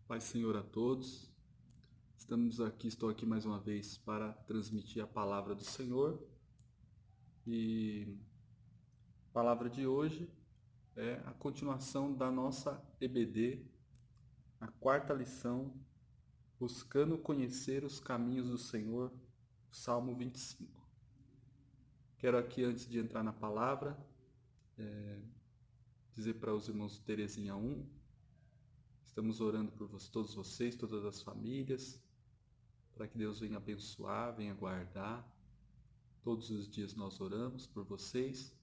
Paz, Senhor, a todos. Estou aqui mais uma vez para transmitir a palavra do Senhor. E a palavra de hoje é a continuação da nossa EBD, a quarta lição, buscando conhecer os caminhos do Senhor, Salmo 25. Quero aqui, antes de entrar na palavra, dizer para os irmãos do Terezinha 1, estamos orando por todos vocês, todas as famílias, para que Deus venha abençoar, venha guardar. Todos os dias nós oramos por vocês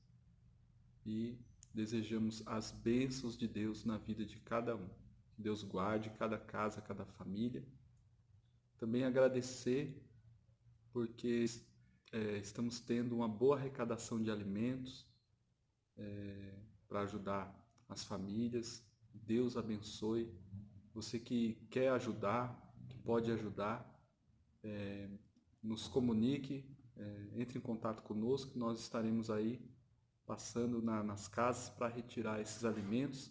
e desejamos as bênçãos de Deus na vida de cada um. Que Deus guarde cada casa, cada família. Também agradecer porque estamos tendo uma boa arrecadação de alimentos para ajudar as famílias. Deus abençoe. Você que quer ajudar, que pode ajudar, nos comunique, entre em contato conosco, nós estaremos aí passando nas casas para retirar esses alimentos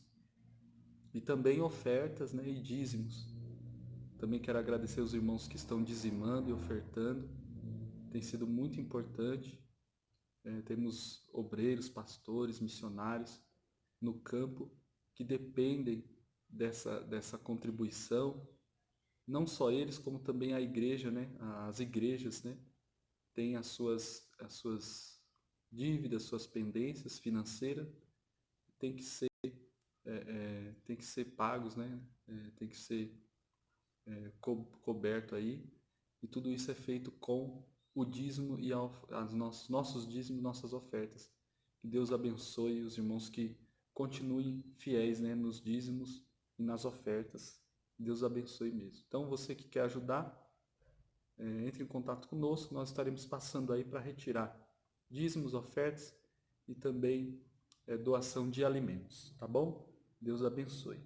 e também ofertas, né, e dízimos. Também quero agradecer os irmãos que estão dizimando e ofertando, tem sido muito importante. Temos obreiros, pastores, missionários no campo que dependem dessa contribuição. Não só eles, como também a igreja, né? As igrejas, né? Têm as suas dívidas, suas pendências financeiras, tem que ser pagos, né? Tem que ser coberto aí. E tudo isso é feito com o dízimo e nossos dízimos, nossas ofertas. Que Deus abençoe os irmãos que continuem fiéis, né, nos dízimos e nas ofertas. Deus abençoe mesmo. Então, você que quer ajudar, entre em contato conosco, nós estaremos passando aí para retirar dízimos, ofertas e também doação de alimentos, tá bom? Deus abençoe.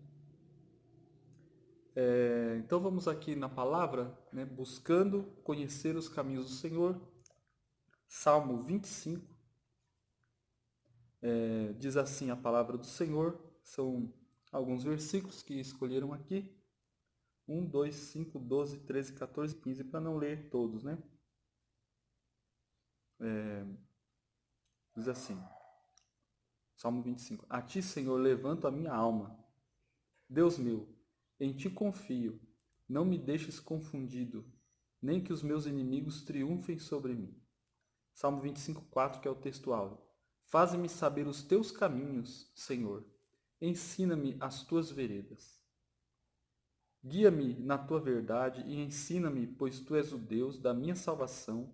Então vamos aqui na palavra, né, buscando conhecer os caminhos do Senhor. Salmo 25, diz assim a palavra do Senhor, são alguns versículos que escolheram aqui, 1, 2, 5, 12, 13, 14, 15, para não ler todos, né? Diz assim, Salmo 25. A ti, Senhor, levanto a minha alma. Deus meu, em ti confio. Não me deixes confundido, nem que os meus inimigos triunfem sobre mim. Salmo 25, 4, que é o textual. Faze-me saber os teus caminhos, Senhor. Ensina-me as tuas veredas. Guia-me na tua verdade e ensina-me, pois tu és o Deus da minha salvação.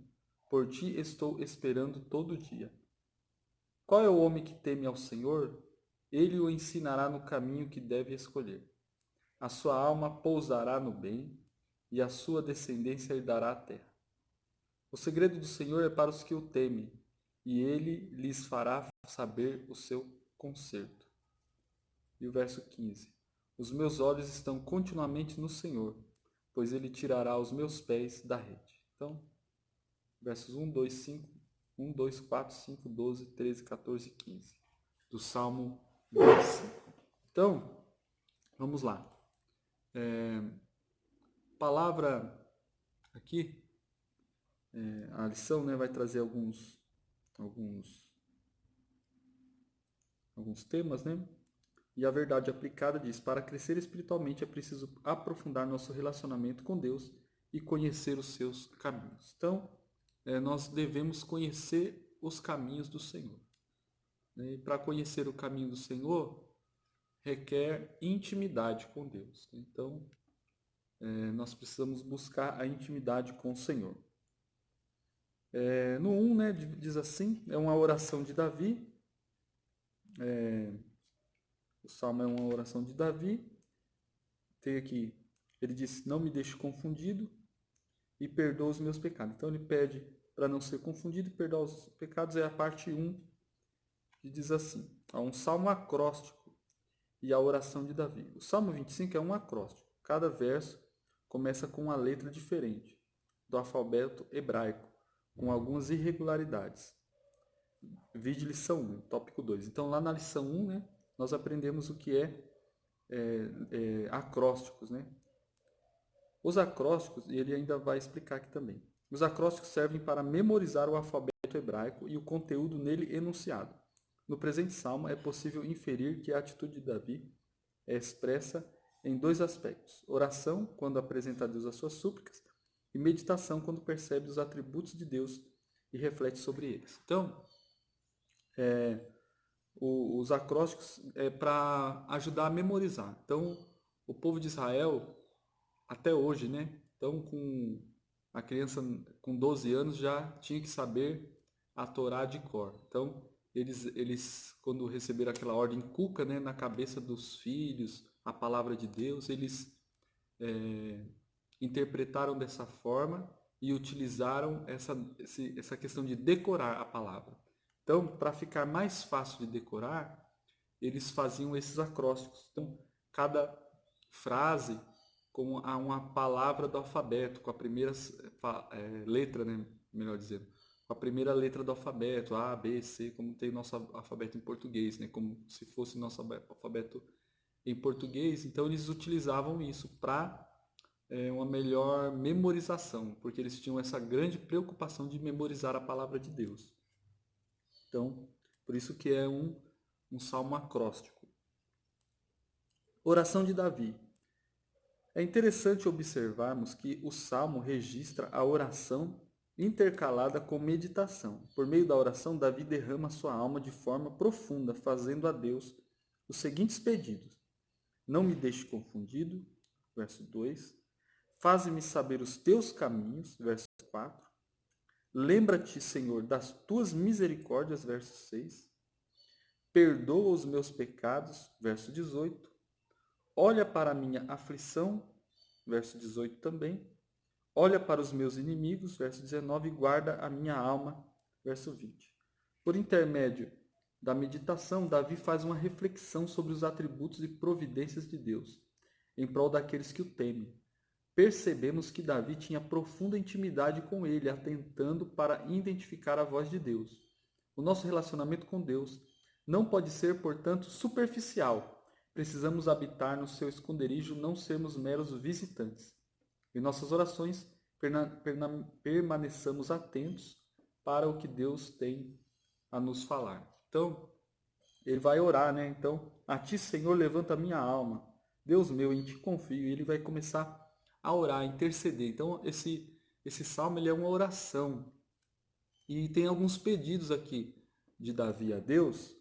Por ti estou esperando todo dia. Qual é o homem que teme ao Senhor? Ele o ensinará no caminho que deve escolher. A sua alma pousará no bem, e a sua descendência herdará a terra. O segredo do Senhor é para os que o temem, e ele lhes fará saber o seu conserto. E o verso 15. Os meus olhos estão continuamente no Senhor, pois ele tirará os meus pés da rede. Então, versos 1, 2, 5, 1, 2, 4, 5, 12, 13, 14 e 15, do Salmo 25. Então, vamos lá. Palavra aqui, a lição, né, vai trazer alguns temas, né? E a verdade aplicada diz: para crescer espiritualmente é preciso aprofundar nosso relacionamento com Deus e conhecer os seus caminhos. Então, nós devemos conhecer os caminhos do Senhor. E para conhecer o caminho do Senhor, requer intimidade com Deus. Então, nós precisamos buscar a intimidade com o Senhor. No 1, né, diz assim, é uma oração de Davi. O Salmo é uma oração de Davi. Tem aqui, ele diz, não me deixe confundido e perdoa os meus pecados. Então ele pede para não ser confundido e perdoar os pecados. É a parte 1, que diz assim, há um salmo acróstico e a oração de Davi. O Salmo 25 é um acróstico. Cada verso começa com uma letra diferente do alfabeto hebraico, com algumas irregularidades. Vide lição 1, tópico 2. Então, lá na lição 1, né, nós aprendemos o que é acrósticos, né? Os acrósticos, e ele ainda vai explicar aqui também. Os acrósticos servem para memorizar o alfabeto hebraico e o conteúdo nele enunciado. No presente salmo é possível inferir que a atitude de Davi é expressa em dois aspectos: oração, quando apresenta a Deus as suas súplicas, e meditação, quando percebe os atributos de Deus e reflete sobre eles. Então, os acrósticos é para ajudar a memorizar. Então, o povo de Israel, até hoje, né? Então, com a criança com 12 anos já tinha que saber a Torá de cor. Então, eles quando receberam aquela ordem, inculca, né, na cabeça dos filhos a palavra de Deus, eles interpretaram dessa forma e utilizaram essa questão de decorar a palavra. Então, para ficar mais fácil de decorar, eles faziam esses acrósticos. Então, cada frase com uma palavra do alfabeto, com a primeira letra, né, melhor dizendo, com a primeira letra do alfabeto, A, B, C, como tem nosso alfabeto em português, né, como se fosse nosso alfabeto em português. Então, eles utilizavam isso para uma melhor memorização, porque eles tinham essa grande preocupação de memorizar a palavra de Deus. Então, por isso que é um salmo acróstico. Oração de Davi. É interessante observarmos que o salmo registra a oração intercalada com meditação. Por meio da oração, Davi derrama sua alma de forma profunda, fazendo a Deus os seguintes pedidos: não me deixe confundido, verso 2. Faze-me saber os teus caminhos, verso 4. Lembra-te, Senhor, das tuas misericórdias, verso 6. Perdoa os meus pecados, verso 18. Olha para a minha aflição, verso 18 também. Olha para os meus inimigos, verso 19, e guarda a minha alma, verso 20. Por intermédio da meditação, Davi faz uma reflexão sobre os atributos e providências de Deus, em prol daqueles que o temem. Percebemos que Davi tinha profunda intimidade com ele, atentando para identificar a voz de Deus. O nosso relacionamento com Deus não pode ser, portanto, superficial. Precisamos habitar no seu esconderijo, não sermos meros visitantes. Em nossas orações, permaneçamos atentos para o que Deus tem a nos falar. Então, ele vai orar, né? Então, a ti, Senhor, levanta a minha alma. Deus meu, em ti confio. E ele vai começar a orar, a interceder. Então, esse salmo ele é uma oração. E tem alguns pedidos aqui de Davi a Deus,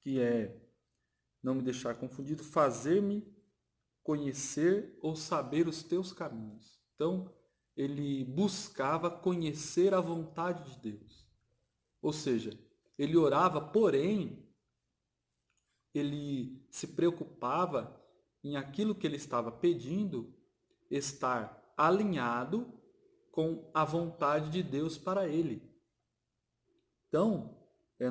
que é não me deixar confundido, fazer-me conhecer ou saber os teus caminhos. Então, ele buscava conhecer a vontade de Deus. Ou seja, ele orava, porém, ele se preocupava em aquilo que ele estava pedindo estar alinhado com a vontade de Deus para ele. Então,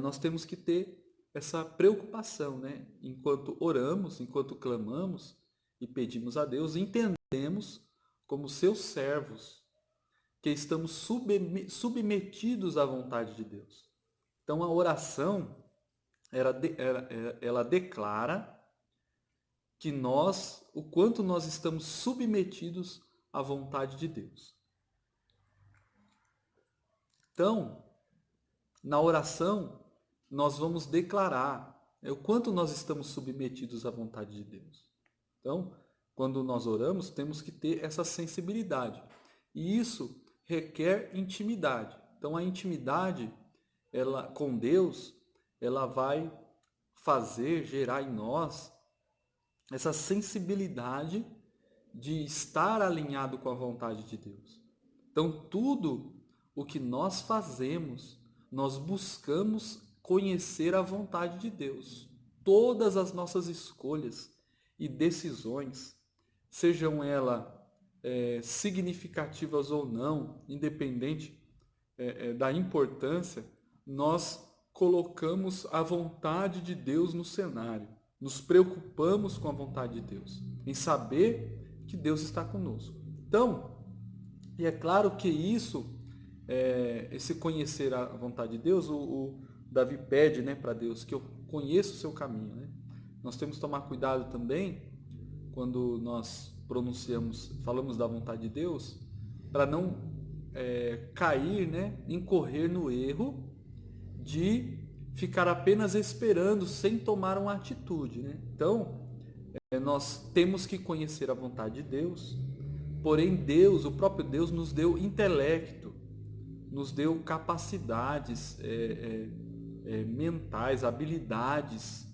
nós temos que ter essa preocupação, né? Enquanto oramos, enquanto clamamos e pedimos a Deus, entendemos como seus servos que estamos submetidos à vontade de Deus. Então, a oração, ela declara que o quanto nós estamos submetidos à vontade de Deus. Então, na oração, nós vamos declarar o quanto nós estamos submetidos à vontade de Deus. Então, quando nós oramos, temos que ter essa sensibilidade. E isso requer intimidade. Então, a intimidade com Deus, ela vai gerar em nós essa sensibilidade de estar alinhado com a vontade de Deus. Então, tudo o que nós fazemos, nós buscamos conhecer a vontade de Deus. Todas as nossas escolhas e decisões, sejam elas significativas ou não, independente da importância, nós colocamos a vontade de Deus no cenário. Nos preocupamos com a vontade de Deus, em saber que Deus está conosco. Então, e é claro que esse conhecer a vontade de Deus, o Davi pede, né, para Deus que eu conheça o seu caminho. Né? Nós temos que tomar cuidado também quando nós falamos da vontade de Deus, para não cair, né, incorrer no erro de ficar apenas esperando sem tomar uma atitude, né? Então, nós temos que conhecer a vontade de Deus, porém Deus, o próprio Deus, nos deu intelecto, nos deu capacidades mentais, habilidades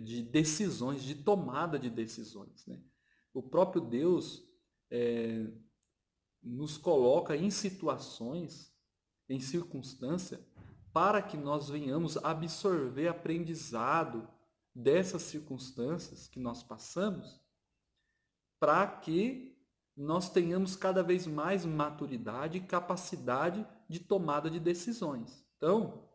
de decisões, de tomada de decisões, né? O próprio Deus nos coloca em situações, em circunstância, para que nós venhamos absorver aprendizado dessas circunstâncias que nós passamos, para que nós tenhamos cada vez mais maturidade e capacidade de tomada de decisões. Então,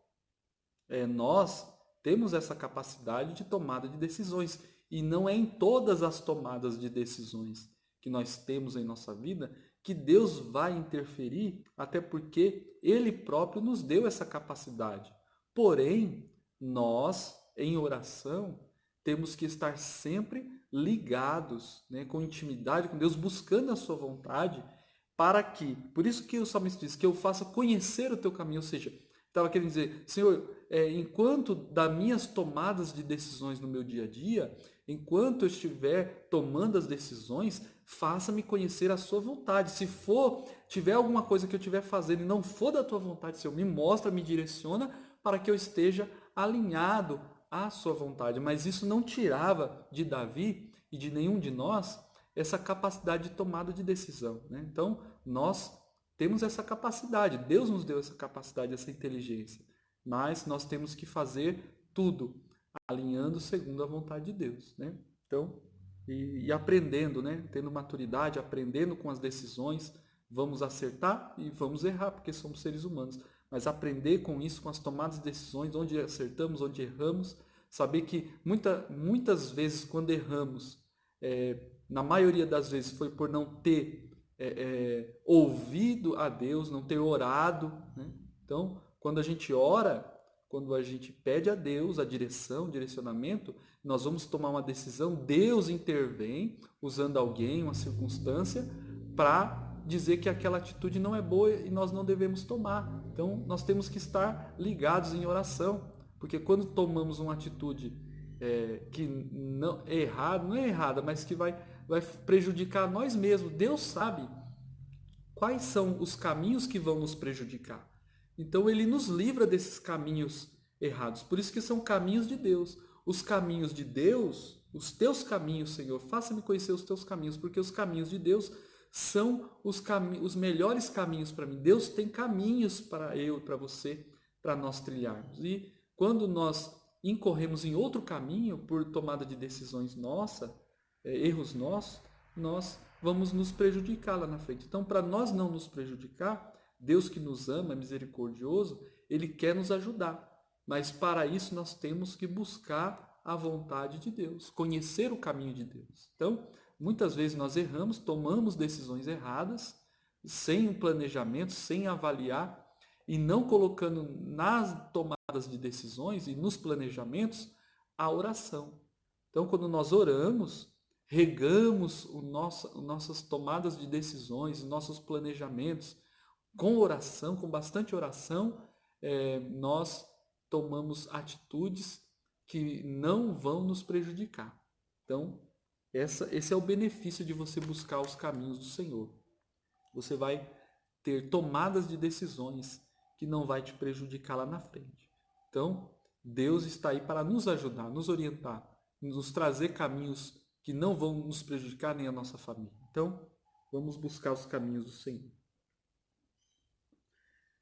nós temos essa capacidade de tomada de decisões, e não é em todas as tomadas de decisões que nós temos em nossa vida que Deus vai interferir, até porque Ele próprio nos deu essa capacidade. Porém, nós, em oração, temos que estar sempre ligados, né, com intimidade com Deus, buscando a sua vontade, para que, por isso que o salmista diz, que eu faça conhecer o teu caminho, ou seja, estava querendo dizer, Senhor, enquanto das minhas tomadas de decisões no meu dia a dia, enquanto eu estiver tomando as decisões, faça-me conhecer a sua vontade. Se tiver alguma coisa que eu estiver fazendo e não for da tua vontade, Senhor, me mostra, me direciona para que eu esteja alinhado à sua vontade. Mas isso não tirava de Davi e de nenhum de nós essa capacidade de tomada de decisão, né? Então, nós temos essa capacidade, Deus nos deu essa capacidade, essa inteligência, mas nós temos que fazer tudo alinhando segundo a vontade de Deus, né? Então, e aprendendo, né? Tendo maturidade, aprendendo com as decisões, vamos acertar e vamos errar, porque somos seres humanos, mas aprender com isso, com as tomadas de decisões, onde acertamos, onde erramos, saber que muitas vezes quando erramos, na maioria das vezes foi por não ter ouvido a Deus, não ter orado, né? Então, quando a gente ora, quando a gente pede a Deus a direção, o direcionamento, nós vamos tomar uma decisão, Deus intervém usando alguém, uma circunstância, para dizer que aquela atitude não é boa e nós não devemos tomar. Então, nós temos que estar ligados em oração, porque quando tomamos uma atitude que não é errada, mas que vai prejudicar nós mesmos, Deus sabe quais são os caminhos que vão nos prejudicar. Então ele nos livra desses caminhos errados. Por isso que são caminhos de Deus. Os caminhos de Deus, os teus caminhos, Senhor, faça-me conhecer os teus caminhos, porque os caminhos de Deus são os melhores caminhos para mim. Deus tem caminhos para eu e para você, para nós trilharmos. E quando nós incorremos em outro caminho, por tomada de decisões nossa, erros nossos, nós vamos nos prejudicar lá na frente. Então, para nós não nos prejudicar, Deus que nos ama, é misericordioso, Ele quer nos ajudar. Mas para isso nós temos que buscar a vontade de Deus, conhecer o caminho de Deus. Então, muitas vezes nós erramos, tomamos decisões erradas, sem um planejamento, sem avaliar, e não colocando nas tomadas de decisões e nos planejamentos a oração. Então, quando nós oramos, regamos nossas tomadas de decisões, nossos planejamentos, com oração, com bastante oração, nós tomamos atitudes que não vão nos prejudicar. Então, esse é o benefício de você buscar os caminhos do Senhor. Você vai ter tomadas de decisões que não vai te prejudicar lá na frente. Então, Deus está aí para nos ajudar, nos orientar, nos trazer caminhos que não vão nos prejudicar nem a nossa família. Então, vamos buscar os caminhos do Senhor.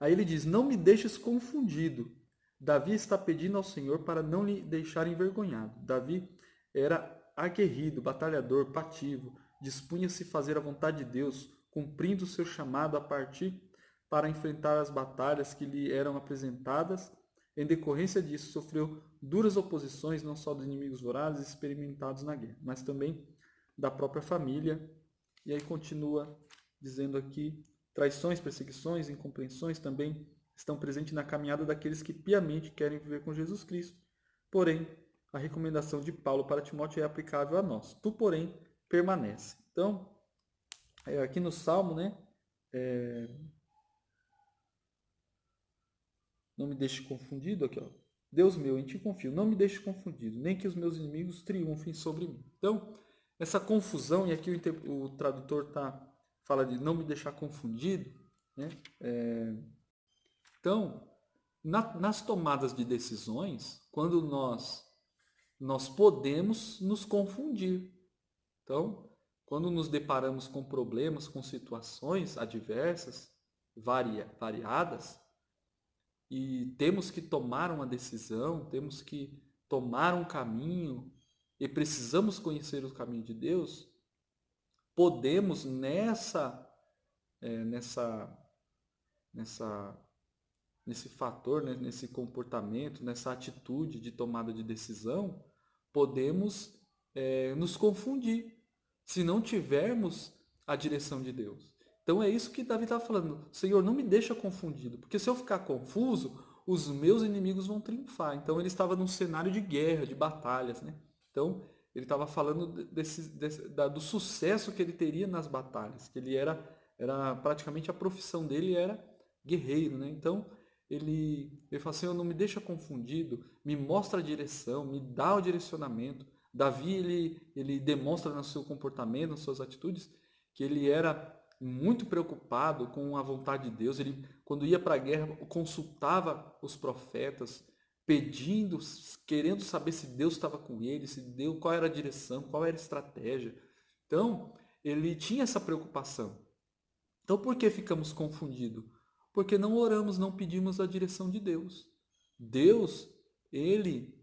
Aí ele diz, não me deixes confundido. Davi está pedindo ao Senhor para não lhe deixar envergonhado. Davi era aguerrido, batalhador, pativo, dispunha-se a fazer a vontade de Deus, cumprindo o seu chamado a partir para enfrentar as batalhas que lhe eram apresentadas. Em decorrência disso, sofreu duras oposições, não só dos inimigos vorazes experimentados na guerra, mas também da própria família. E aí continua dizendo aqui, traições, perseguições, incompreensões também estão presentes na caminhada daqueles que piamente querem viver com Jesus Cristo. Porém, a recomendação de Paulo para Timóteo é aplicável a nós. Tu, porém, permanece. Então, aqui no Salmo, né? Não me deixe confundido, aqui, ó. Deus meu, em ti confio, não me deixe confundido, nem que os meus inimigos triunfem sobre mim. Então, essa confusão, e aqui o tradutor fala de não me deixar confundido, né? Então, nas tomadas de decisões, quando nós podemos nos confundir. Então, quando nos deparamos com problemas, com situações adversas, variadas, e temos que tomar uma decisão, temos que tomar um caminho, e precisamos conhecer o caminho de Deus, podemos nessa, nesse fator, né, nesse comportamento, nessa atitude de tomada de decisão, podemos nos confundir se não tivermos a direção de Deus. Então é isso que Davi está falando. Senhor, não me deixa confundido, porque se eu ficar confuso, os meus inimigos vão triunfar. Então ele estava num cenário de guerra, de batalhas, né? Então ele estava falando do sucesso que ele teria nas batalhas, que ele era praticamente a profissão dele era guerreiro, né? Então ele fala, Senhor, não me deixa confundido, me mostra a direção, me dá o direcionamento. Davi, ele demonstra no seu comportamento, nas suas atitudes, que ele era muito preocupado com a vontade de Deus. Ele, quando ia para a guerra, consultava os profetas, pedindo, querendo saber se Deus estava com ele, se Deus, qual era a direção, qual era a estratégia. Então, ele tinha essa preocupação. Então, por que ficamos confundidos? Porque não oramos, não pedimos a direção de Deus. Deus, ele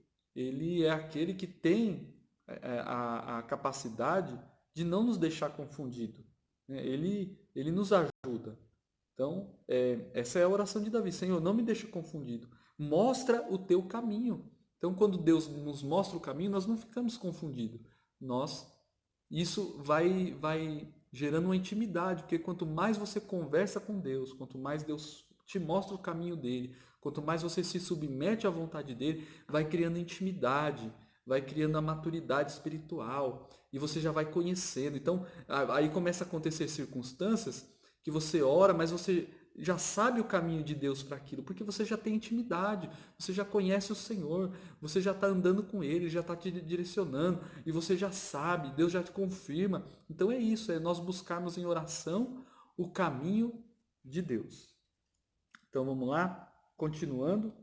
é aquele que tem a capacidade de não nos deixar confundido. Ele nos ajuda. Então, essa é a oração de Davi. Senhor, não me deixa confundido. Mostra o teu caminho. Então, quando Deus nos mostra o caminho, nós não ficamos confundidos. Isso vai gerando uma intimidade, porque quanto mais você conversa com Deus, quanto mais Deus te mostra o caminho dele, quanto mais você se submete à vontade dele, vai criando intimidade, vai criando a maturidade espiritual e você já vai conhecendo. Então, aí começa a acontecer circunstâncias que você ora, mas você já sabe o caminho de Deus para aquilo, porque você já tem intimidade, você já conhece o Senhor, você já está andando com Ele, já está te direcionando, e você já sabe, Deus já te confirma. Então é isso, é nós buscarmos em oração o caminho de Deus. Então vamos lá, continuando.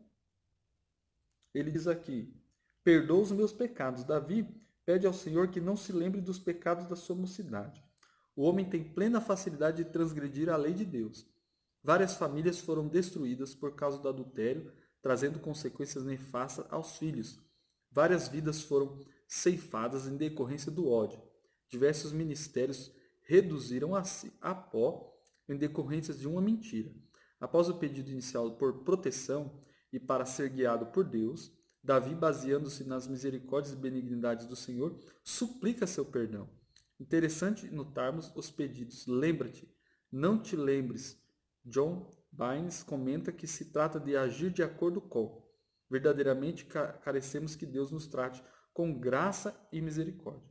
Ele diz aqui, perdoa os meus pecados. Davi pede ao Senhor que não se lembre dos pecados da sua mocidade. O homem tem plena facilidade de transgredir a lei de Deus. Várias famílias foram destruídas por causa do adultério, trazendo consequências nefastas aos filhos. Várias vidas foram ceifadas em decorrência do ódio. Diversos ministérios reduziram-se a pó em decorrência de uma mentira. Após o pedido inicial por proteção e para ser guiado por Deus, Davi, baseando-se nas misericórdias e benignidades do Senhor, suplica seu perdão. Interessante notarmos os pedidos. Lembra-te, não te lembres. John Bynes comenta que se trata de agir de acordo com. Verdadeiramente carecemos que Deus nos trate com graça e misericórdia.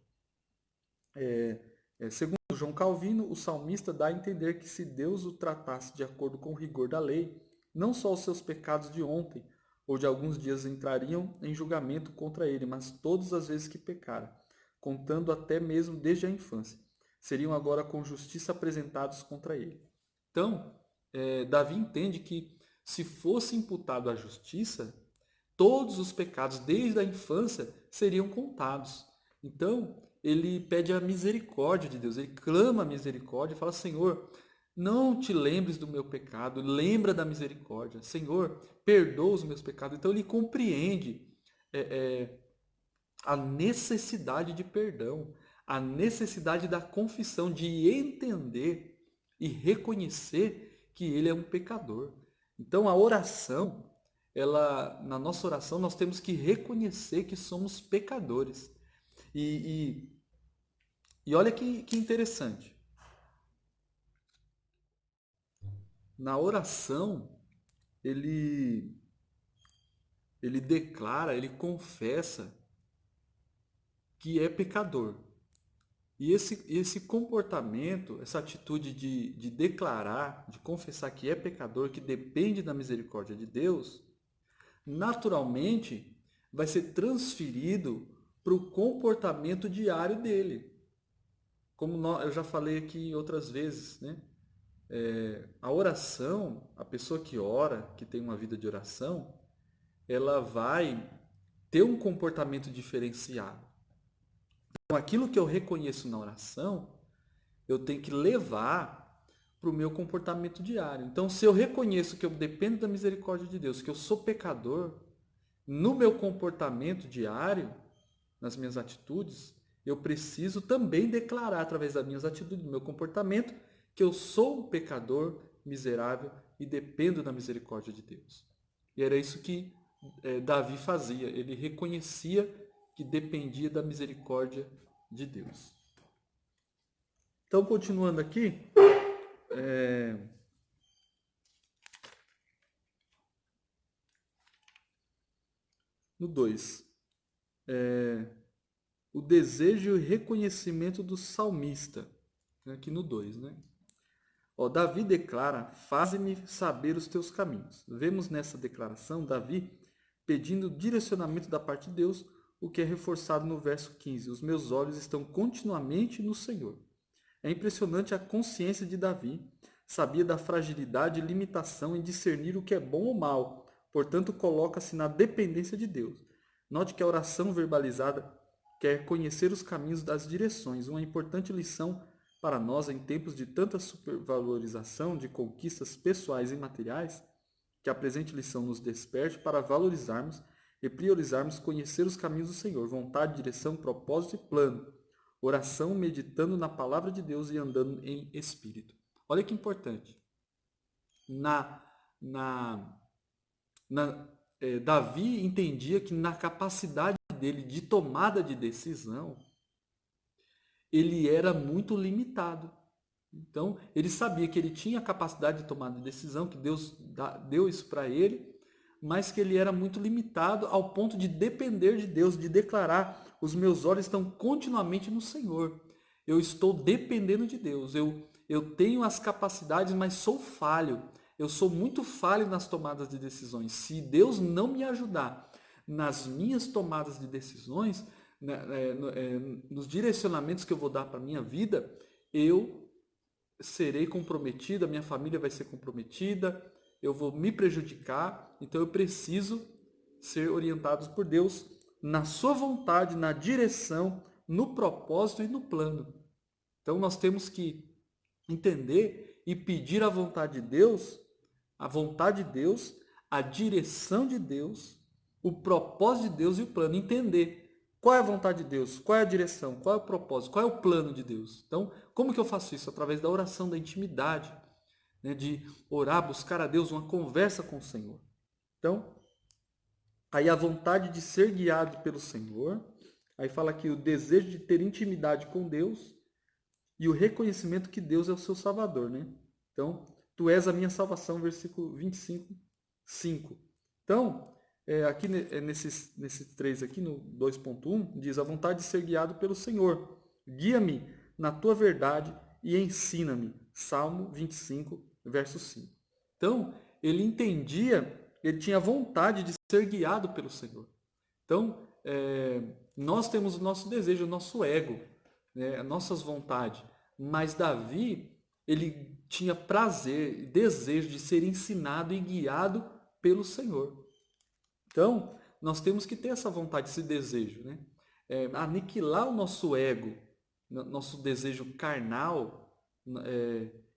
Segundo João Calvino, o salmista dá a entender que se Deus o tratasse de acordo com o rigor da lei, não só os seus pecados de ontem ou de alguns dias entrariam em julgamento contra ele, mas todas as vezes que pecara, contando até mesmo desde a infância, seriam agora com justiça apresentados contra ele. Então, Davi entende que se fosse imputado à justiça, todos os pecados desde a infância seriam contados. Então, ele pede a misericórdia de Deus, ele clama a misericórdia e fala, Senhor, não te lembres do meu pecado, lembra da misericórdia. Senhor, perdoa os meus pecados. Então, ele compreende a necessidade de perdão, a necessidade da confissão, de entender e reconhecer que ele é um pecador. Então, a oração, na nossa oração, nós temos que reconhecer que somos pecadores. E olha que interessante. Na oração, ele declara, ele confessa que é pecador. E esse comportamento, essa atitude de declarar, de confessar que é pecador, que depende da misericórdia de Deus, naturalmente vai ser transferido para o comportamento diário dele. Como eu já falei aqui outras vezes, né? A oração, a pessoa que ora, que tem uma vida de oração, ela vai ter um comportamento diferenciado. Então, aquilo que eu reconheço na oração, eu tenho que levar para o meu comportamento diário. Então, se eu reconheço que eu dependo da misericórdia de Deus, que eu sou pecador, no meu comportamento diário, nas minhas atitudes, eu preciso também declarar através das minhas atitudes, do meu comportamento, que eu sou um pecador miserável e dependo da misericórdia de Deus. E era isso que Davi fazia. Ele reconhecia que dependia da misericórdia de Deus. Então, continuando aqui, no 2, o desejo e reconhecimento do salmista, aqui no 2, né? Davi declara, faze-me saber os teus caminhos. Vemos nessa declaração Davi pedindo direcionamento da parte de Deus, o que é reforçado no verso 15. Os meus olhos estão continuamente no Senhor. É impressionante a consciência de Davi. Sabia da fragilidade e limitação em discernir o que é bom ou mal. Portanto, coloca-se na dependência de Deus. Note que a oração verbalizada quer conhecer os caminhos das direções, uma importante lição para nós em tempos de tanta supervalorização de conquistas pessoais e materiais, que a presente lição nos desperte para valorizarmos e priorizarmos conhecer os caminhos do Senhor, vontade, direção, propósito e plano. Oração meditando na palavra de Deus e andando em espírito. Olha que importante. Davi entendia que na capacidade dele de tomada de decisão, ele era muito limitado. Então, ele sabia que ele tinha a capacidade de tomar de decisão, que Deus deu isso para ele, mas que ele era muito limitado ao ponto de depender de Deus, de declarar, os meus olhos estão continuamente no Senhor. Eu estou dependendo de Deus. Eu tenho as capacidades, mas sou falho. Eu sou muito falho nas tomadas de decisões. Se Deus não me ajudar nas minhas tomadas de decisões, nos direcionamentos que eu vou dar para a minha vida, eu serei comprometido, a minha família vai ser comprometida, eu vou me prejudicar, então eu preciso ser orientado por Deus na sua vontade, na direção, no propósito e no plano. Então nós temos que entender e pedir a vontade de Deus, a direção de Deus, o propósito de Deus e o plano. Entender qual é a vontade de Deus, qual é a direção, qual é o propósito, qual é o plano de Deus. Então, como que eu faço isso? Através da oração, da intimidade, né? De orar, buscar a Deus, uma conversa com o Senhor. Então, aí a vontade de ser guiado pelo Senhor, aí fala aqui o desejo de ter intimidade com Deus e o reconhecimento que Deus é o seu Salvador, né? Então, tu és a minha salvação, versículo 25, 5. Então, aqui nesses três aqui, no 2.1, diz a vontade de ser guiado pelo Senhor. Guia-me na tua verdade e ensina-me. Salmo 25, verso 5. Então, ele entendia, ele tinha vontade de ser guiado pelo Senhor. Então, nós temos o nosso desejo, o nosso ego, né, nossas vontades. Mas Davi, ele tinha prazer, desejo de ser ensinado e guiado pelo Senhor. Então, nós temos que ter essa vontade, esse desejo, né? Aniquilar o nosso ego, nosso desejo carnal,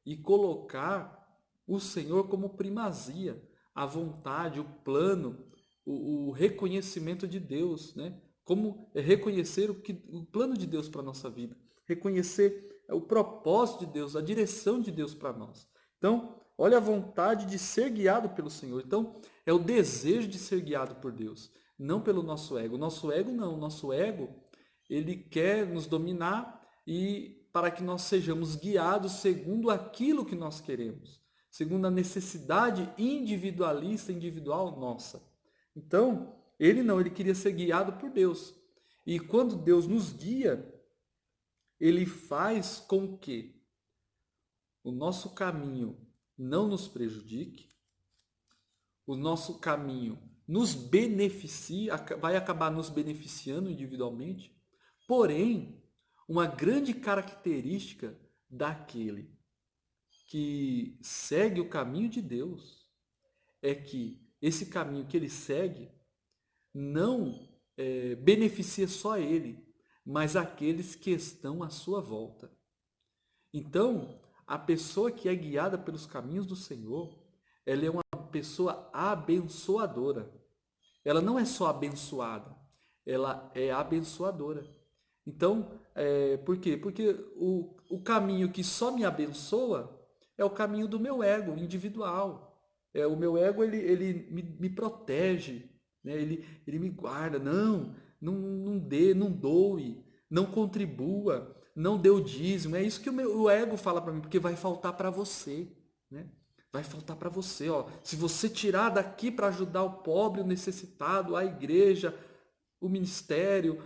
e colocar o Senhor como primazia, a vontade, o plano, o reconhecimento de Deus, né? Como reconhecer o plano de Deus para a nossa vida, reconhecer o propósito de Deus, a direção de Deus para nós. Então, olha a vontade de ser guiado pelo Senhor. Então, é o desejo de ser guiado por Deus, não pelo nosso ego. O nosso ego não, o nosso ego, ele quer nos dominar e para que nós sejamos guiados segundo aquilo que nós queremos, segundo a necessidade individualista, individual nossa. Então, ele não, ele queria ser guiado por Deus. E quando Deus nos guia, ele faz com que o nosso caminho não nos prejudique, o nosso caminho nos beneficie, vai acabar nos beneficiando individualmente, porém, uma grande característica daquele que segue o caminho de Deus é que esse caminho que ele segue não beneficia só ele, mas aqueles que estão à sua volta. Então, a pessoa que é guiada pelos caminhos do Senhor, ela é uma pessoa abençoadora. Ela não é só abençoada, ela é abençoadora. Então, por quê? Porque o caminho que só me abençoa é o caminho do meu ego individual. O meu ego, ele me protege, né? Ele me guarda. Não dê, não doe, não contribua, não dê o dízimo. É isso que o ego fala para mim, porque vai faltar para você, né? Vai faltar para você, ó. Se você tirar daqui para ajudar o pobre, o necessitado, a igreja, o ministério,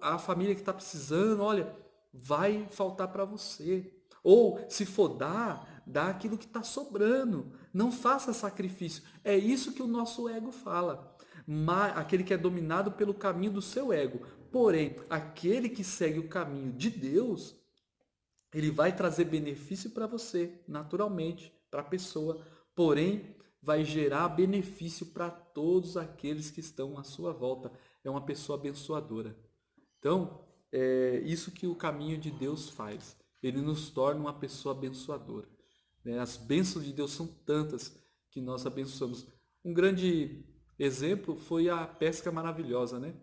a família que está precisando, olha, vai faltar para você. Ou, se for dá aquilo que está sobrando. Não faça sacrifício. É isso que o nosso ego fala. Mas, aquele que é dominado pelo caminho do seu ego. Porém, aquele que segue o caminho de Deus, ele vai trazer benefício para você, naturalmente, para a pessoa. Porém, vai gerar benefício para todos aqueles que estão à sua volta. É uma pessoa abençoadora. Então, é isso que o caminho de Deus faz. Ele nos torna uma pessoa abençoadora. As bênçãos de Deus são tantas que nós abençoamos. Um grande exemplo foi a pesca maravilhosa, né?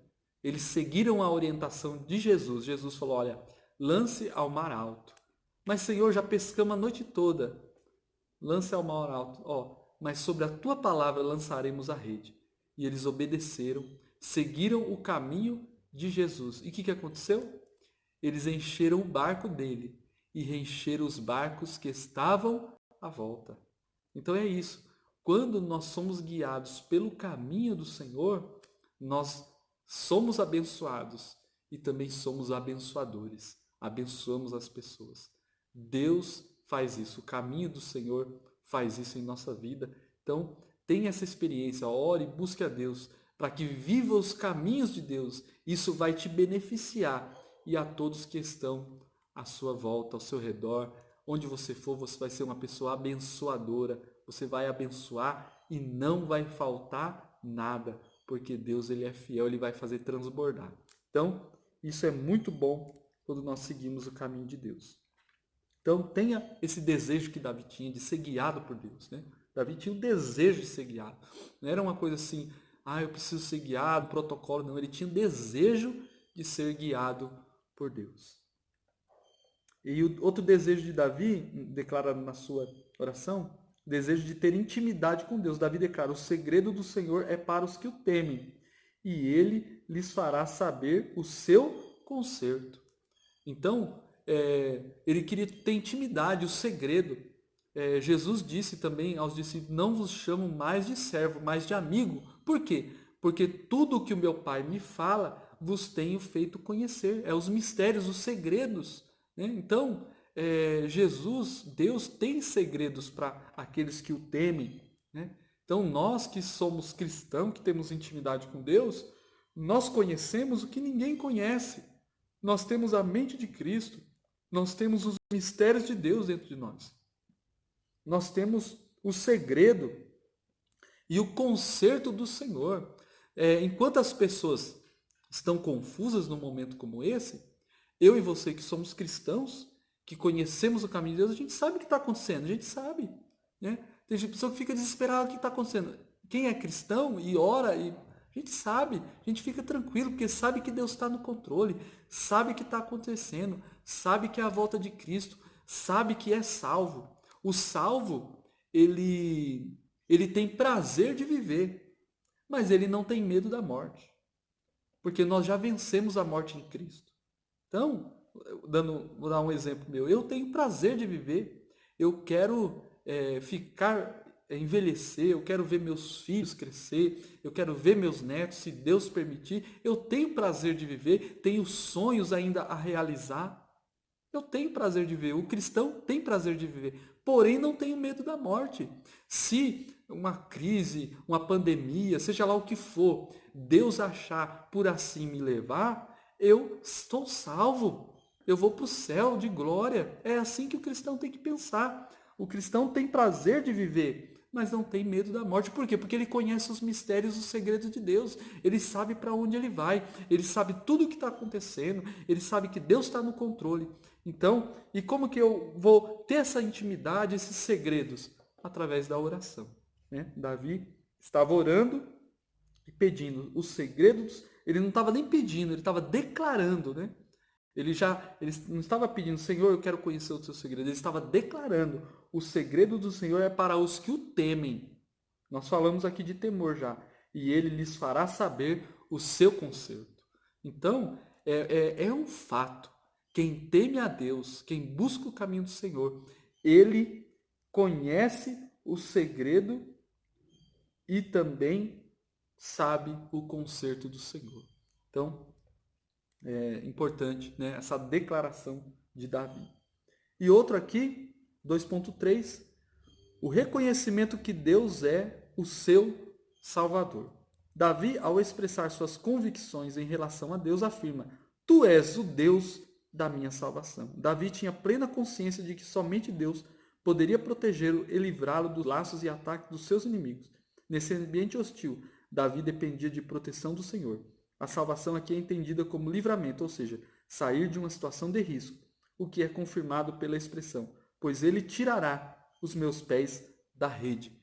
Eles seguiram a orientação de Jesus. Jesus falou, olha, lance ao mar alto. Mas, Senhor, já pescamos a noite toda. Lance ao mar alto. Mas sobre a tua palavra lançaremos a rede. E eles obedeceram, seguiram o caminho de Jesus. E o que aconteceu? Eles encheram o barco dele e reencheram os barcos que estavam à volta. Então é isso. Quando nós somos guiados pelo caminho do Senhor, nós somos abençoados e também somos abençoadores. Abençoamos as pessoas. Deus faz isso, o caminho do Senhor faz isso em nossa vida. Então, tenha essa experiência, ore, busque a Deus, para que viva os caminhos de Deus. Isso vai te beneficiar e a todos que estão à sua volta, ao seu redor. Onde você for, você vai ser uma pessoa abençoadora. Você vai abençoar e não vai faltar nada, porque Deus ele é fiel, ele vai fazer transbordar. Então, isso é muito bom quando nós seguimos o caminho de Deus. Então, tenha esse desejo que Davi tinha de ser guiado por Deus, né? Davi tinha o desejo de ser guiado. Não era uma coisa assim, eu preciso ser guiado, protocolo. Não, ele tinha o desejo de ser guiado por Deus. E o outro desejo de Davi, declarado na sua oração, o desejo de ter intimidade com Deus. Davi declara, o segredo do Senhor é para os que o temem, e ele lhes fará saber o seu conserto. Então, ele queria ter intimidade, o segredo. Jesus disse também aos discípulos, não vos chamo mais de servo, mas de amigo. Por quê? Porque tudo o que o meu Pai me fala, vos tenho feito conhecer. É os mistérios, os segredos. Né? Então, Jesus, Deus tem segredos para aqueles que o temem. Né? Então, nós que somos cristãos, que temos intimidade com Deus, nós conhecemos o que ninguém conhece. Nós temos a mente de Cristo. Nós temos os mistérios de Deus dentro de nós. Nós temos o segredo e o conserto do Senhor. Enquanto as pessoas estão confusas num momento como esse, eu e você que somos cristãos, que conhecemos o caminho de Deus, a gente sabe o que está acontecendo, a gente sabe. Né? Tem pessoa que fica desesperada, o que está acontecendo? Quem é cristão e ora, a gente sabe, a gente fica tranquilo, porque sabe que Deus está no controle, sabe que está acontecendo, sabe que é a volta de Cristo, sabe que é salvo. O salvo, ele tem prazer de viver, mas ele não tem medo da morte, porque nós já vencemos a morte em Cristo. Então, vou dar um exemplo meu. Eu tenho prazer de viver. Eu quero envelhecer. Eu quero ver meus filhos crescer. Eu quero ver meus netos, se Deus permitir. Eu tenho prazer de viver. Tenho sonhos ainda a realizar. Eu tenho prazer de viver. O cristão tem prazer de viver. Porém, não tenho medo da morte. Se uma crise, uma pandemia, seja lá o que for, Deus achar por assim me levar, eu estou salvo. Eu vou para o céu de glória. É assim que o cristão tem que pensar. O cristão tem prazer de viver, mas não tem medo da morte. Por quê? Porque ele conhece os mistérios, os segredos de Deus. Ele sabe para onde ele vai. Ele sabe tudo o que está acontecendo. Ele sabe que Deus está no controle. Então, e como que eu vou ter essa intimidade, esses segredos? Através da oração. Né? Davi estava orando e pedindo os segredos. Ele não estava nem pedindo, ele estava declarando, né? Ele não estava pedindo, Senhor, eu quero conhecer o teu segredo. Ele estava declarando, o segredo do Senhor é para os que o temem. Nós falamos aqui de temor já. E ele lhes fará saber o seu conserto. Então, é um fato. Quem teme a Deus, quem busca o caminho do Senhor, ele conhece o segredo e também sabe o conserto do Senhor. Então, é importante, né, essa declaração de Davi. E outro aqui, 2.3, o reconhecimento que Deus é o seu Salvador. Davi, ao expressar suas convicções em relação a Deus, afirma: Tu és o Deus da minha salvação. Davi tinha plena consciência de que somente Deus poderia protegê-lo e livrá-lo dos laços e ataques dos seus inimigos. Nesse ambiente hostil, Davi dependia de proteção do Senhor. A salvação aqui é entendida como livramento, ou seja, sair de uma situação de risco, o que é confirmado pela expressão: pois ele tirará os meus pés da rede.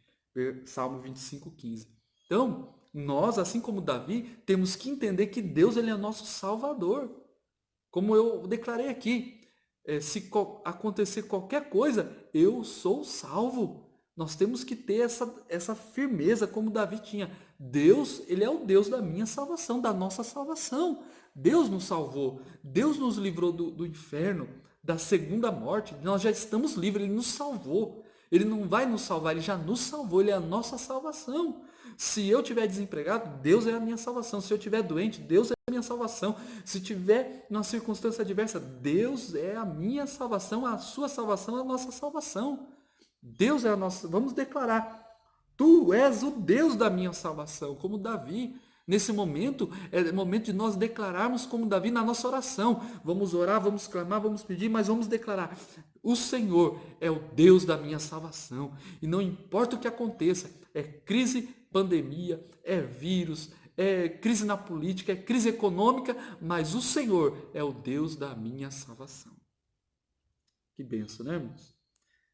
Salmo 25:15. Então, nós, assim como Davi, temos que entender que Deus ele é nosso Salvador. Como eu declarei aqui, se acontecer qualquer coisa, eu sou salvo. Nós temos que ter essa firmeza como Davi tinha. Deus, ele é o Deus da minha salvação, da nossa salvação. Deus nos salvou. Deus nos livrou do inferno, da segunda morte. Nós já estamos livres, ele nos salvou. Ele não vai nos salvar, ele já nos salvou, ele é a nossa salvação. Se eu tiver desempregado, Deus é a minha salvação. Se eu tiver doente, Deus é a minha salvação. Se tiver numa circunstância adversa, Deus é a minha salvação, a sua salvação é a nossa salvação. Deus é a nossa. Vamos declarar: Tu és o Deus da minha salvação, como Davi. Nesse momento, é momento de nós declararmos como Davi na nossa oração. Vamos orar, vamos clamar, vamos pedir, mas vamos declarar: o Senhor é o Deus da minha salvação. E não importa o que aconteça, é crise, pandemia, é vírus, é crise na política, é crise econômica, mas o Senhor é o Deus da minha salvação. Que benção, né, irmãos?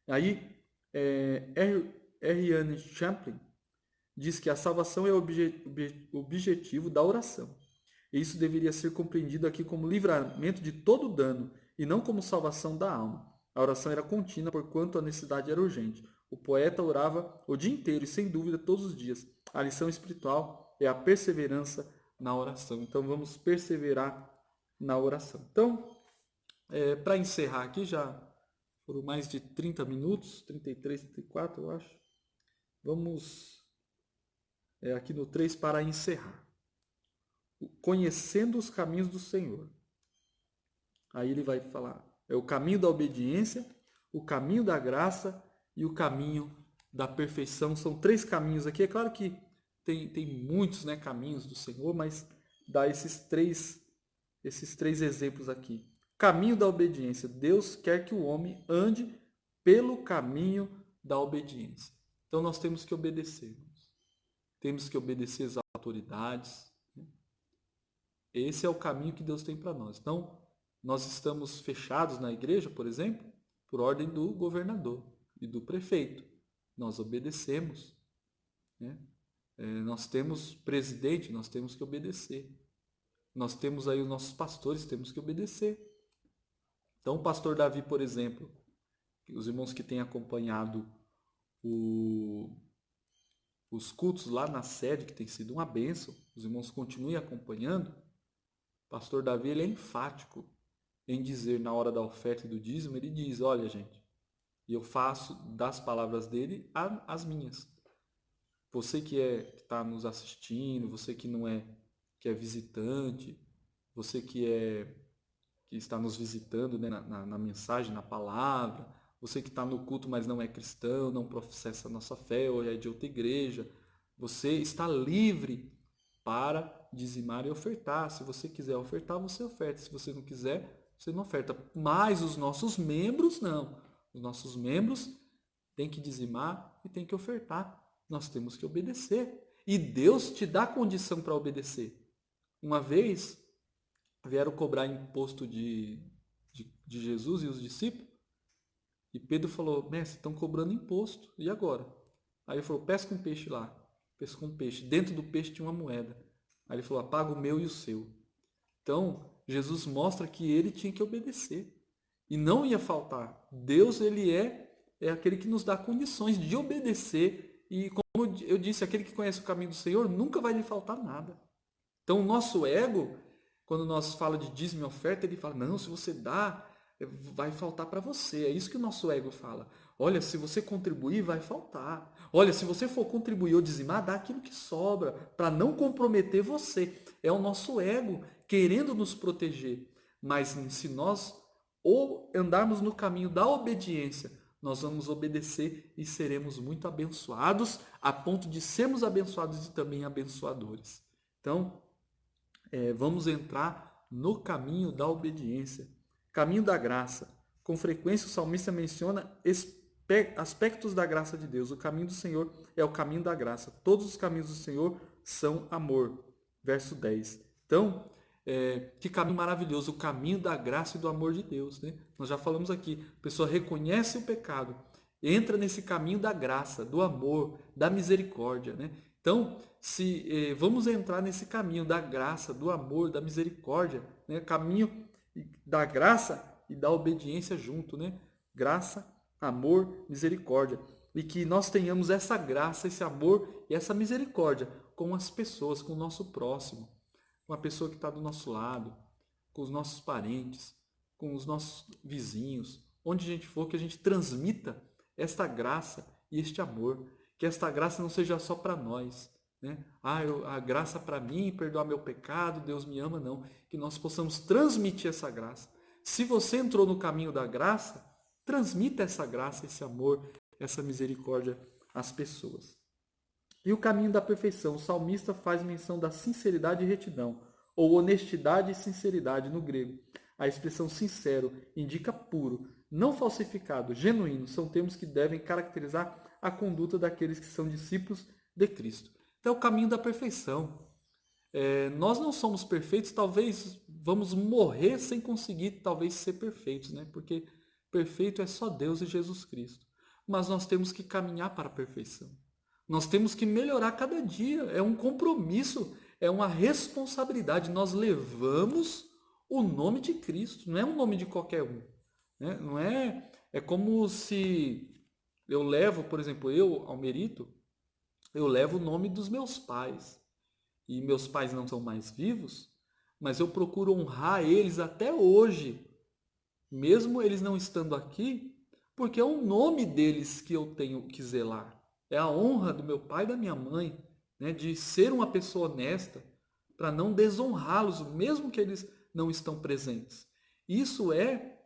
Aí, R. Champlin diz que a salvação é o objetivo da oração. E isso deveria ser compreendido aqui como livramento de todo dano e não como salvação da alma. A oração era contínua, porquanto a necessidade era urgente. O poeta orava o dia inteiro e, sem dúvida, todos os dias. A lição espiritual é a perseverança na oração. Então, vamos perseverar na oração. Então, para encerrar aqui, já foram mais de 30 minutos, 33, 34, eu acho. Vamos aqui no 3 para encerrar. Conhecendo os caminhos do Senhor. Aí ele vai falar, é o caminho da obediência, o caminho da graça e o caminho da perfeição. São 3 caminhos aqui. É claro que tem muitos, né, caminhos do Senhor, mas dá esses três exemplos aqui. Caminho da obediência. Deus quer que o homem ande pelo caminho da obediência. Então nós temos que obedecer. Temos que obedecer às autoridades. Esse é o caminho que Deus tem para nós. Então, nós estamos fechados na igreja, por exemplo, por ordem do governador e do prefeito. Nós obedecemos. Né? Nós temos presidente, nós temos que obedecer. Nós temos aí os nossos pastores, temos que obedecer. Então, o pastor Davi, por exemplo, os irmãos que têm acompanhado os cultos lá na sede, que tem sido uma bênção, os irmãos continuem acompanhando. O pastor Davi ele é enfático em dizer, na hora da oferta e do dízimo, ele diz: olha, gente, eu faço das palavras dele as minhas. Você que está nos assistindo, você que não é, que é visitante, você que que está nos visitando, né, na mensagem, na palavra, você que está no culto, mas não é cristão, não professa a nossa fé, ou é de outra igreja, você está livre para dizimar e ofertar. Se você quiser ofertar, você oferta. Se você não quiser, você não oferta. Mas os nossos membros, não. Os nossos membros têm que dizimar e têm que ofertar. Nós temos que obedecer. E Deus te dá condição para obedecer. Uma vez, vieram cobrar imposto de Jesus e os discípulos, e Pedro falou, mestre, estão cobrando imposto, e agora? Aí ele falou, pesca um peixe lá. Pescou um peixe. Dentro do peixe tinha uma moeda. Aí ele falou, apaga o meu e o seu. Então, Jesus mostra que ele tinha que obedecer. E não ia faltar. Deus, ele é aquele que nos dá condições de obedecer. E como eu disse, aquele que conhece o caminho do Senhor, nunca vai lhe faltar nada. Então, o nosso ego, quando nós fala de dízimo e oferta, ele fala, não, se você dá, vai faltar para você. É isso que o nosso ego fala. Olha, se você contribuir, vai faltar. Olha, se você for contribuir ou dizimar, dá aquilo que sobra, para não comprometer você. É o nosso ego querendo nos proteger. Mas se nós ou andarmos no caminho da obediência, nós vamos obedecer e seremos muito abençoados, a ponto de sermos abençoados e também abençoadores. Então, vamos entrar no caminho da obediência, caminho da graça. Com frequência o salmista menciona aspectos da graça de Deus. O caminho do Senhor é o caminho da graça. Todos os caminhos do Senhor são amor. Verso 10. Então, que caminho maravilhoso, o caminho da graça e do amor de Deus, né? Nós já falamos aqui, a pessoa reconhece o pecado, entra nesse caminho da graça, do amor, da misericórdia, né? Então, se vamos entrar nesse caminho da graça, do amor, da misericórdia, né? Caminho da graça e da obediência junto, né? Graça, amor, misericórdia. E que nós tenhamos essa graça, esse amor e essa misericórdia com as pessoas, com o nosso próximo, com a pessoa que está do nosso lado, com os nossos parentes, com os nossos vizinhos, onde a gente for, que a gente transmita esta graça e este amor. Que esta graça não seja só para nós, né? A graça para mim, perdoar meu pecado, Deus me ama, não. Que nós possamos transmitir essa graça. Se você entrou no caminho da graça, transmita essa graça, esse amor, essa misericórdia às pessoas. E o caminho da perfeição. O salmista faz menção da sinceridade e retidão, ou honestidade e sinceridade no grego. A expressão sincero indica puro, não falsificado, genuíno. São termos que devem caracterizar a conduta daqueles que são discípulos de Cristo. Então é o caminho da perfeição. Nós não somos perfeitos, talvez vamos morrer sem conseguir talvez ser perfeitos, né? Porque perfeito é só Deus e Jesus Cristo. Mas nós temos que caminhar para a perfeição. Nós temos que melhorar cada dia. É um compromisso, é uma responsabilidade. Nós levamos o nome de Cristo, não é um nome de qualquer um, né? Não é, é como se eu levo, por exemplo, Almerito, eu levo o nome dos meus pais. E meus pais não são mais vivos, mas eu procuro honrar eles até hoje, mesmo eles não estando aqui, porque é o nome deles que eu tenho que zelar. É a honra do meu pai e da minha mãe, né, de ser uma pessoa honesta, para não desonrá-los, mesmo que eles não estão presentes. Isso é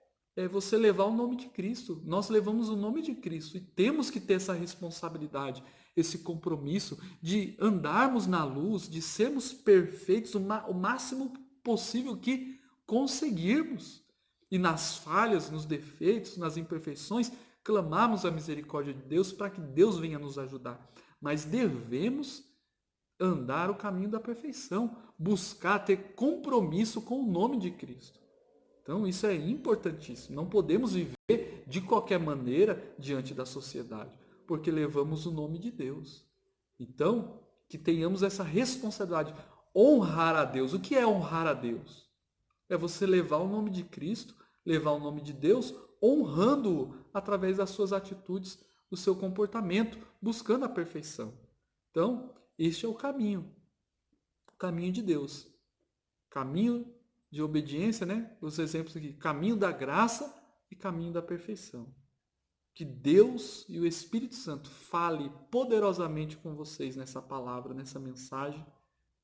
você levar o nome de Cristo. Nós levamos o nome de Cristo e temos que ter essa responsabilidade, esse compromisso de andarmos na luz, de sermos perfeitos o máximo possível que conseguirmos. E nas falhas, nos defeitos, nas imperfeições, clamarmos a misericórdia de Deus para que Deus venha nos ajudar. Mas devemos andar o caminho da perfeição, buscar ter compromisso com o nome de Cristo. Então isso é importantíssimo. Não podemos viver de qualquer maneira diante da sociedade, porque levamos o nome de Deus. Então, que tenhamos essa responsabilidade. Honrar a Deus. O que é honrar a Deus? É você levar o nome de Cristo, levar o nome de Deus, honrando-o através das suas atitudes, do seu comportamento, buscando a perfeição. Então, este é o caminho de Deus. Caminho de obediência, né? Os exemplos aqui, caminho da graça e caminho da perfeição. Que Deus e o Espírito Santo fale poderosamente com vocês nessa palavra, nessa mensagem,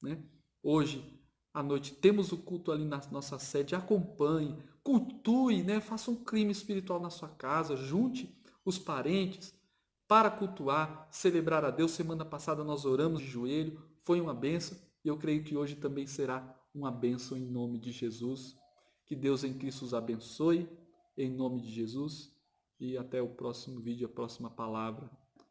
né? Hoje à noite temos o culto ali na nossa sede, acompanhe, cultue, né? Faça um crime espiritual na sua casa, junte os parentes para cultuar, celebrar a Deus. Semana passada nós oramos de joelho, foi uma bênção e eu creio que hoje também será uma bênção em nome de Jesus. Que Deus em Cristo os abençoe, em nome de Jesus, e até o próximo vídeo, a próxima palavra.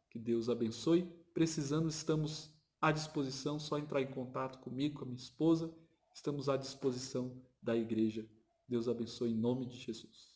Que Deus abençoe. Precisando, estamos à disposição, só entrar em contato comigo, com a minha esposa. Estamos à disposição da igreja. Deus abençoe em nome de Jesus.